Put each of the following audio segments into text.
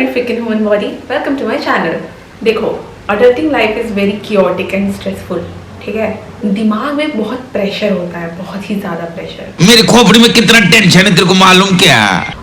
freaking human body, welcome to my channel। देखो, adulting life is very chaotic and stressful, ठीक है। दिमाग में बहुत प्रेशर होता है, बहुत ही ज़्यादा प्रेशर। मेरी खोपड़ी में कितना टेंशन है तेरे को मालूम क्या?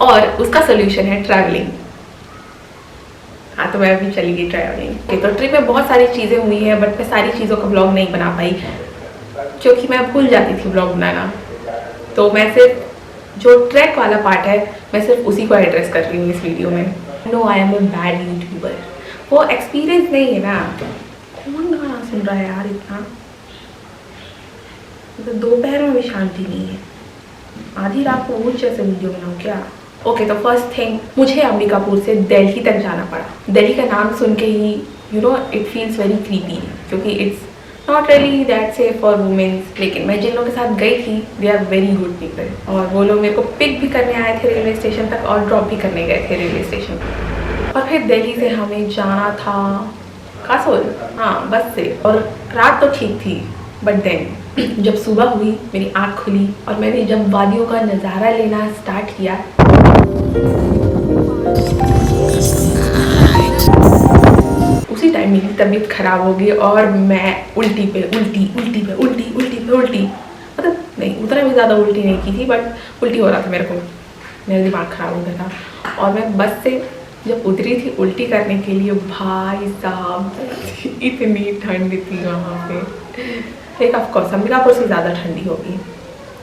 और उसका सोल्यूशन है ट्रैवलिंग। हाँ, तो मैं अभी चली गई ट्रैवलिंग। तो ट्रिप में बहुत सारी चीज़ें हुई हैं, बट मैं सारी चीज़ों का ब्लॉग नहीं बना पाई क्योंकि मैं भूल जाती थी ब्लॉग बनाना। तो मैं सिर्फ जो ट्रैक वाला पार्ट है, मैं सिर्फ उसी को एड्रेस कर रही हूँ इस वीडियो में। No, I am a bad YouTuber. वो एक्सपीरियंस नहीं है ना। कौन गाना सुन रहा है यार इतना? तो दोपहर में भी शांति नहीं है। आधी रात को मुझ जैसे वीडियो बनाऊँ क्या? ओके, तो फर्स्ट थिंग, मुझे अंबिकापुर से दिल्ली तक जाना पड़ा। दिल्ली का नाम सुन के ही इट फील्स वेरी क्रीपी, क्योंकि it's not really that safe for womens. लेकिन मैं जिन लोगों के साथ गई थी, they are very good people, और वो लोग मेरे को पिक भी करने आए थे रेलवे स्टेशन तक और ड्रॉप भी करने गए थे रेलवे स्टेशन पर। और फिर दिल्ली से हमें जाना था कासोल, हाँ, बस से। और रात तो ठीक थी, बट देन जब सुबह हुई, मेरी आँख खुली और मैंने जब वादियों का नज़ारा लेना स्टार्ट किया, उसी टाइम मेरी तबीयत खराब हो गई और मैं उल्टी पे उल्टी, मतलब नहीं, उतना भी ज़्यादा उल्टी नहीं की थी, बट उल्टी हो रहा था मेरे को। मेरा दिमाग खराब हो गया था। और मैं बस से जब उतरी थी उल्टी करने के लिए, भाई साहब इतनी ठंड थी वहाँ पे। एक ऑफकोर्स अंबिकापुर से ज़्यादा ठंडी होगी,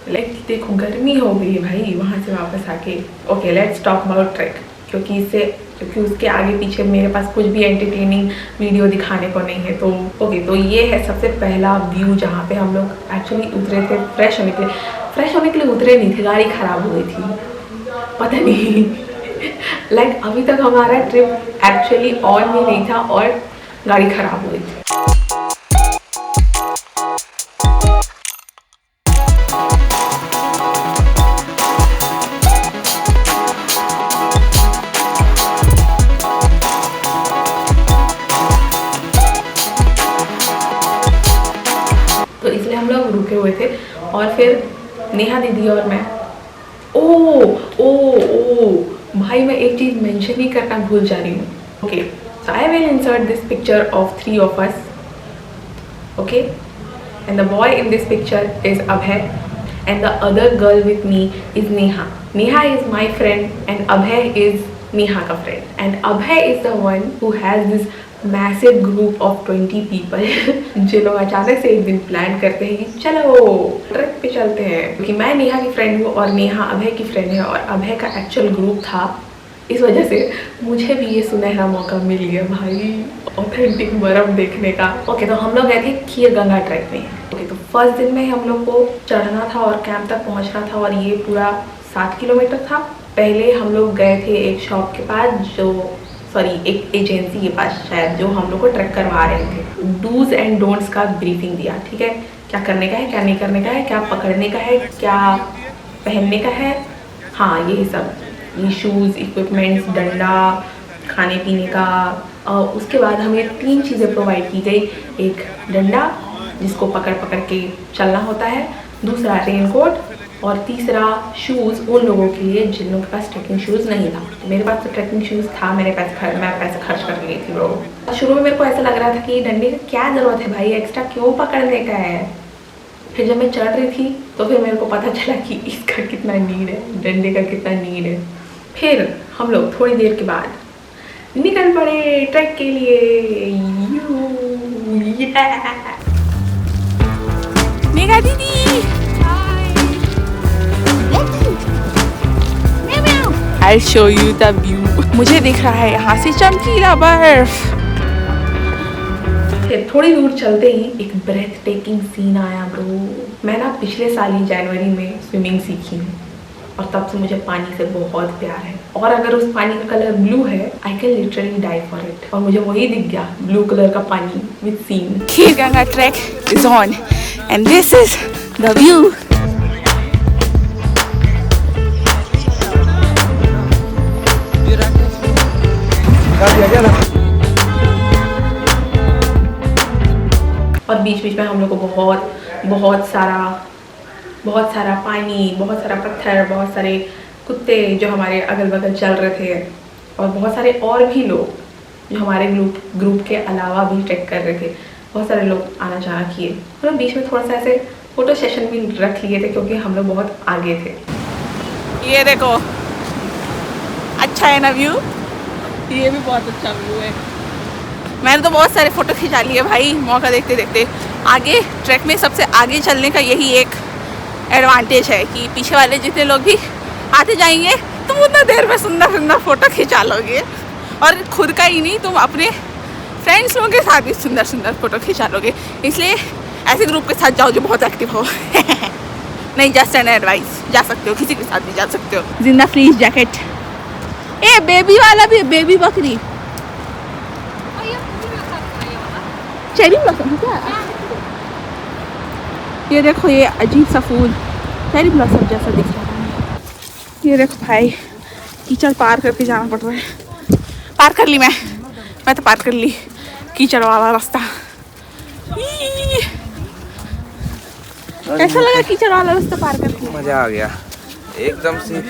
लाइक देखो गर्मी हो गई भाई वहाँ से वापस आके। Okay, let's talk about track, क्योंकि उसके आगे पीछे मेरे पास कुछ भी एंटरटेनिंग वीडियो दिखाने को नहीं है। तो ओके, तो ये है सबसे पहला व्यू जहाँ पे हम लोग एक्चुअली उतरे थे फ्रेश होने के लिए उतरे नहीं थे, गाड़ी ख़राब हो गई थी, पता नहीं लाइक अभी तक हमारा ट्रिप एक्चुअली ऑन भी नहीं था और गाड़ी ख़राब हो गई थी। तो इसलिए हम लोग रुके हुए थे। और फिर नेहा दीदी और मैं, ओ भाई, मैं एक चीज़ मेंशन ही करना भूल जा रही हूँ। Okay, so I will insert this picture of 3 of us, okay, and the boy in this picture is Abhay and the other girl with me is Neha. Neha is my friend and Abhay is Neha का friend, and Abhay is the one who has this massive group of 20 people जो लोग अचानक से एक दिन plan करते हैं कि चलो ट्रिप पे चलते हैं। क्योंकि मैं नेहा की फ्रेंड हूँ और नेहा अभय की फ्रेंड है, और अभय का एक्चुअल ग्रुप था, इस वजह से मुझे भी ये सुनहरा मौका मिल गया भाई ऑथेंटिक बर्फ देखने का। ओके, तो हम लोग गए थे खीर गंगा ट्रैक में। ओके, तो फर्स्ट दिन में हम लोग को चढ़ना था और कैंप तक पहुँचना था, और ये पूरा 7 किलोमीटर था। पहले हम लोग गए थे एक शॉप के पास, एक एजेंसी के पास शायद, जो हम लोग को ट्रैक करवा रहे थे। डूज एंड डोंट्स का ब्रीफिंग दिया, ठीक है, क्या करने का है, क्या नहीं करने का है, क्या पकड़ने का है, क्या पहनने का है, हाँ यही सब, ये शूज़, इक्विपमेंट्स, डंडा, खाने पीने का। उसके बाद हमें 3 चीज़ें प्रोवाइड की गई। एक डंडा जिसको पकड़ के चलना होता है, दूसरा रेनकोट, और तीसरा शूज़ उन लोगों के लिए जिन लोगों के पास ट्रैकिंग शूज़ नहीं था। मेरे पास तो ट्रैकिंग शूज़ था, मैं पैसे खर्च कर गई थी ब्रो। शुरू में मेरे को ऐसा लग रहा था कि डंडे का क्या ज़रूरत है भाई, एक्स्ट्रा क्यों पकड़ने का है। फिर जब मैं चढ़ रही थी तो फिर मेरे को पता चला कि इसका कितना नीड है, डंडे का कितना नीड है। फिर हम लोग थोड़ी देर के बाद निकल पड़े ट्रैक के लिए। नेहा दीदी, I'll show you the view। मुझे दिख रहा है यहाँ से चमकीला बर्फ। फिर थोड़ी दूर चलते ही एक ब्रेथ टेकिंग सीन आया ब्रो। मैं ना पिछले साल ही जनवरी में स्विमिंग सीखी हूँ, और तब से मुझे पानी से बहुत प्यार है। और अगर उस पानी का कलर ब्लू है, I can literally die for it. और मुझे वही दिख गया, ब्लू कलर का पानी with scene. Kheer Ganga track is on and this is the view. और बीच बीच में हम लोग को बहुत सारा पानी, बहुत सारा पत्थर, बहुत सारे कुत्ते जो हमारे अगल बगल चल रहे थे, और बहुत सारे और भी लोग जो हमारे ग्रुप के अलावा भी ट्रैक कर रहे थे, बहुत सारे लोग आना चाहा किए। और बीच में थोड़ा सा ऐसे फोटो सेशन भी रख लिए थे क्योंकि हम लोग बहुत आगे थे। ये देखो अच्छा है ना व्यू, ये भी बहुत अच्छा व्यू है। मैंने तो बहुत सारे फ़ोटो खिंचा लिए भाई मौका देखते देखते। आगे ट्रैक में सबसे आगे चलने का यही एक एडवांटेज है कि पीछे वाले जितने लोग भी आते जाएंगे तुम उतना देर में सुंदर सुंदर फ़ोटो खिंचा लोगे, और खुद का ही नहीं तुम अपने फ्रेंड्स लोगों के साथ भी सुंदर सुंदर फ़ोटो खिंचा लोगे। इसलिए ऐसे ग्रुप के साथ जाओ जो बहुत एक्टिव हो। नहीं, जस्ट एन एडवाइस, जा सकते हो, किसी के साथ भी जा सकते हो। जिंदा फ्लीस जैकेट, ए बेबी वाला भी, बेबी बकरी चेरी ब्लॉसम है क्या? ये देखो ये अजीब सा फूल चेरी ब्लॉसम जैसा दिख रहा है। ये देखो भाई कीचड़ पार करके जाना पड़ रहा है। पार कर ली मैं तो पार कर ली कीचड़ वाला रास्ता। कैसा लगा कीचड़ वाला रास्ता पार करके? मजा आ गया एकदम से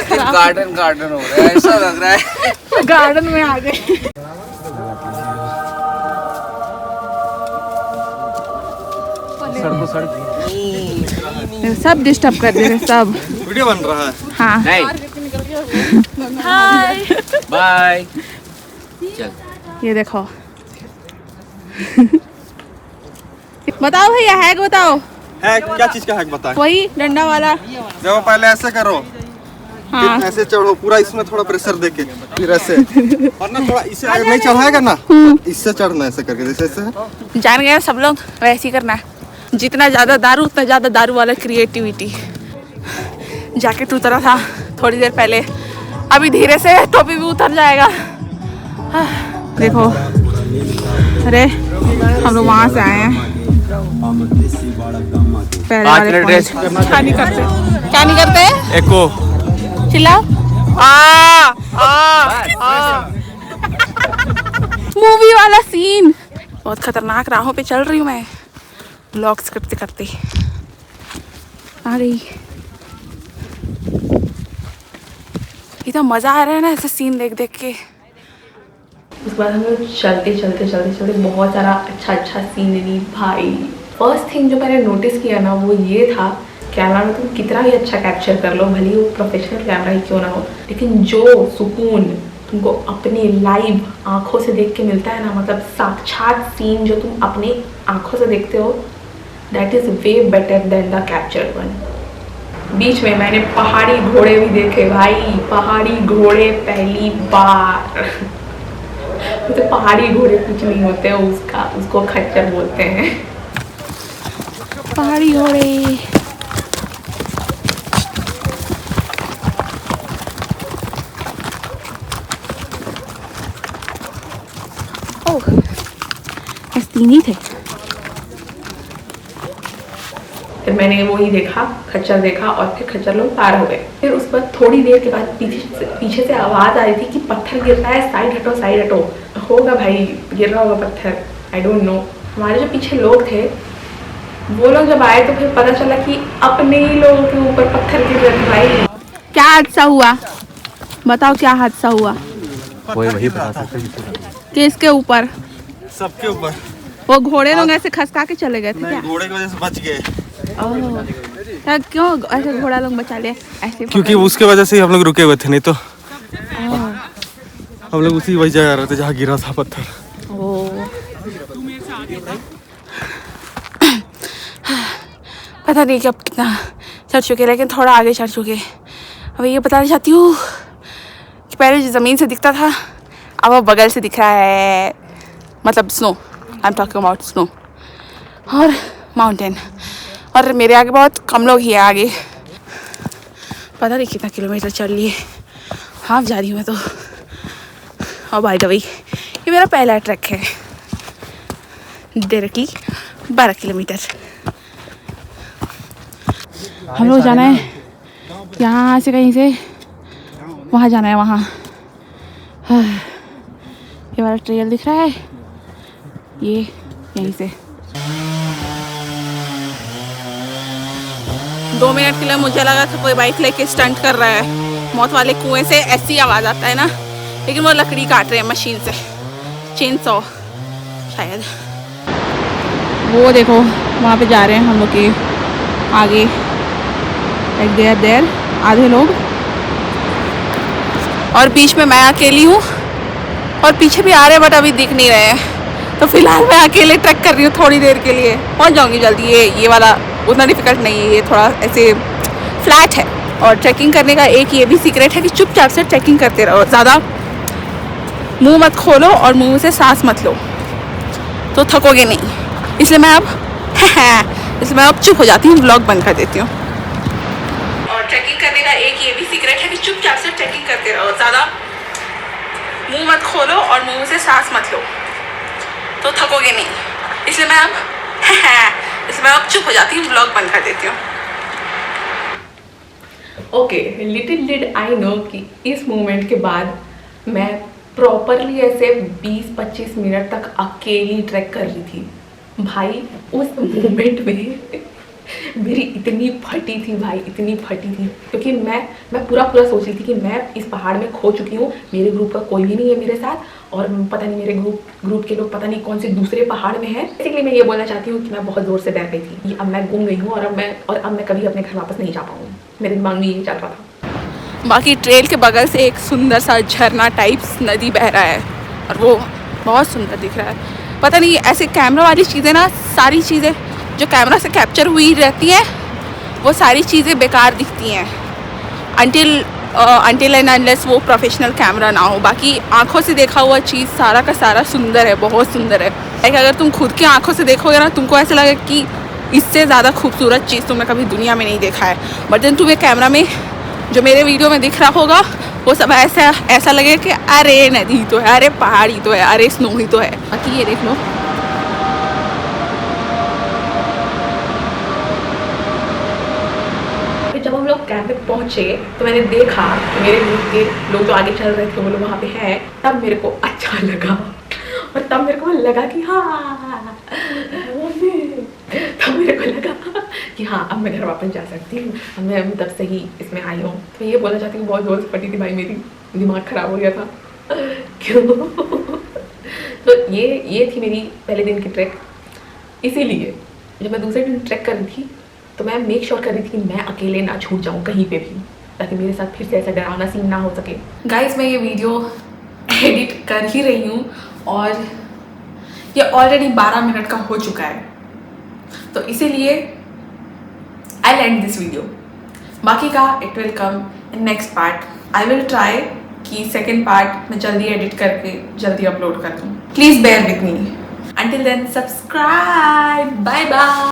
दिल गार्डन हो रहा है, ऐसा लग रहा है गार्डन में आ गए। सब डिस्टर्ब कर दे रहे सब। वीडियो बन रहा है। हाँ हाय बाय। ये देखो बताओ भैया हैक बताओ। हैक क्या चीज का हैक बता? वही डंडा वाला। देखो पहले ऐसे करो, हाँ फिर ऐसे चढ़ो पूरा, इसमें थोड़ा प्रेशर देके, फिर ऐसे, और ना थोड़ा इससे अगर नहीं चढ़ाएगा ना इससे चढ़ना ऐसे करके, जैसे ऐसे। जान गए सब लोग वैसे ही करना है। जितना ज़्यादा दारू उतना ज़्यादा दारू वाला क्रिएटिविटी। जैकेट उतरा था थोड़ी देर पहले, अभी धीरे से टोपी भी उतर जाएगा। देखो अरे हम लोग वहाँ से आए हैं। पहले वाले ड्रेस क्या नहीं करते एको चिल्लाओ। मूवी वाला सीन। बहुत खतरनाक राहों पे चल रही हूँ मैं व्लॉग्स करते करते। आ गई। इतना मज़ा आ रहा है ना ऐसे सीन देख देख के। उसके बाद हम लोग चलते बहुत सारा अच्छा सीनरी भाई। फर्स्ट थिंग जो मैंने नोटिस किया ना वो ये था, कैमरा में तुम कितना भी अच्छा कैप्चर कर लो, भले वो प्रोफेशनल कैमरा ही क्यों ना हो, लेकिन जो सुकून तुमको अपने लाइव आंखों से देख के मिलता है ना, मतलब साक्षात सीन जो तुम अपने आंखों से देखते हो, that is way better than the capture one. बीच में मैंने पहाड़ी घोड़े भी देखे भाई, पहाड़ी घोड़े पहली बार। तो पहाड़ी घोड़े कुछ नहीं होते, उसको खच्चर बोलते हैं। पहाड़ी घोड़े तीन ही थे। फिर मैंने वो ही देखा, खच्चर देखा, और फिर खच्चर लोग पार हो गए। फिर उस पर थोड़ी देर के बाद पीछे से आवाज़ आ रही थी कि पत्थर गिर रहा है, साइड हटो। होगा भाई, गिर रहा होगा पत्थर, आई डोंट नो। हमारे जो पीछे लोग थे वो लोग जब आए तो फिर पता चला कि अपने ही लोगों के ऊपर पत्थर गिर रहे थे भाई। क्या हादसा हुआ बताओ, क्या हादसा हुआ? वही बता सकते। किसके ऊपर? सबके ऊपर। वो घोड़े लोग ऐसे खसका के चले गए थे क्या? घोड़े की वजह से बच गए। क्या क्यों ऐसे घोड़ा लोग बचा लिए ऐसे? क्योंकि उसके वजह से ही हम लोग रुके हुए थे, नहीं तो हम लोग उसी वही जगह रहे थे जहाँ गिरा था पत्थर। पता नहीं कि अब कितना चढ़ चुके, लेकिन थोड़ा आगे चढ़ चुके। अब ये बताना चाहती हूँ कि पहले जो ज़मीन से दिखता था अब वो बगल से दिख रहा है, मतलब snow. I am talking about snow और माउंटेन। और मेरे आगे बहुत कम लोग ही है आगे। पता नहीं कितना किलोमीटर चल लिए। हाँ जा रही हूँ मैं तो। और बाय द वे ये मेरा पहला ट्रैक है, डायरेक्टली 12 किलोमीटर। हम लोग जाना है यहाँ से, कहीं से वहाँ जाना है, वहाँ। ये वाला ट्रेल दिख रहा है, ये यहीं से 2 मिनट के लिए मुझे लगा था कोई बाइक लेके स्टंट कर रहा है। मौत वाले कुएं से ऐसी आवाज़ आता है ना, लेकिन वो लकड़ी काट रहे हैं मशीन से, चेन सॉ शायद। वो देखो वहाँ पे जा रहे हैं हम लोग के आगे, लाइक देयर आधे लोग, और बीच में मैं अकेली हूँ, और पीछे भी आ रहे हैं बट अभी दिख नहीं रहे हैं। तो फिलहाल मैं अकेले ट्रैक कर रही हूँ थोड़ी देर के लिए, पहुँच जाऊँगी जल्दी। ये वाला उतना डिफिकल्ट नहीं है, ये थोड़ा ऐसे फ्लैट है। और ट्रैकिंग करने का एक ये भी सीक्रेट है कि चुपचाप से ट्रैकिंग करते रहो, ज़्यादा मुंह मत खोलो और मुंह से सांस मत लो, तो थकोगे नहीं। इसलिए मैं अब चुप हो जाती हूँ, व्लॉग बंद कर देती हूँ। और ट्रैकिंग करने का एक ये भी सीक्रेट है कि चुपचाप से ट्रैकिंग करते रहो, ज़्यादा मुंह मत खोलो और मुंह से सांस मत लो, तो थकोगे नहीं। इसलिए मैं अब चुप हो जाती हूँ, व्लॉग बंद कर देती हूँ। Okay, little did I know कि इस मोमेंट के बाद मैं प्रॉपरली ऐसे 20-25 मिनट तक अकेली ट्रैक कर रही थी। भाई उस मोमेंट में मेरी इतनी फटी थी भाई, इतनी फटी थी, क्योंकि मैं पूरा सोच रही थी कि मैं इस पहाड़ में खो चुकी हूँ, मेरे ग्रुप का कोई भी नहीं है मेरे साथ, और पता नहीं मेरे ग्रुप के लोग पता नहीं कौन से दूसरे पहाड़ में हैं। बेसिकली मैं ये बोलना चाहती हूँ कि मैं बहुत ज़ोर से डर गई थी, अब मैं गुम गई हूँ और अब मैं कभी अपने घर वापस नहीं जा पाऊँगी। मेरे दिमाग में ये चल रहा था। बाकी ट्रेल के बगल से एक सुंदर सा झरना टाइप्स नदी बह रहा है, और वो बहुत सुंदर दिख रहा है। पता नहीं ऐसे कैमरा वाली चीज़ें ना, सारी चीज़ें जो कैमरा से कैप्चर हुई रहती हैं वो सारी चीज़ें बेकार दिखती हैं अनटिल एंड अनलेस वो प्रोफेशनल कैमरा ना हो। बाकी आंखों से देखा हुआ चीज़ सारा का सारा सुंदर है, बहुत सुंदर है। लाइक अगर तुम खुद की आंखों से देखोगे ना, तुमको ऐसा लगेगा कि इससे ज़्यादा खूबसूरत चीज़ तुमने कभी दुनिया में नहीं देखा है। बट देन तुम्हें कैमरा में जो मेरे वीडियो में दिख रहा होगा वो सब ऐसा लगे कि अरे नदी तो है, अरे पहाड़ी तो है, अरे स्नो ही तो है। बाकी ये देख लो, जब हम लोग कैंप पे पहुंचे तो मैंने देखा कि मेरे ग्रुप के लोग जो आगे चल रहे थे वो लोग वहाँ पे हैं, तब मेरे को अच्छा लगा, और तब मेरे को लगा कि हाँ अब मैं घर वापस जा सकती हूँ, अब मैं तब से ही इसमें आई हूँ। तो ये बोलना चाहती हूँ बहुत ज़ोर से फटी थी भाई, मेरी दिमाग ख़राब हो गया था। क्यों? तो ये थी मेरी पहले दिन की ट्रैक। इसीलिए जब मैं दूसरे दिन ट्रैक कर रही थी तो मैं मेक श्योर कर रही थी कि मैं अकेले ना छूट जाऊँ कहीं पे भी, ताकि मेरे साथ फिर से ऐसा डरावना सीन ना हो सके। गाइस मैं ये वीडियो एडिट कर ही रही हूँ और ये ऑलरेडी 12 मिनट का हो चुका है, तो इसीलिए आई एंड दिस वीडियो। बाकी का it will come in next part. I will try कि सेकेंड पार्ट मैं जल्दी एडिट करके जल्दी अपलोड कर दूँ। Please bear with me. Until then subscribe, bye bye.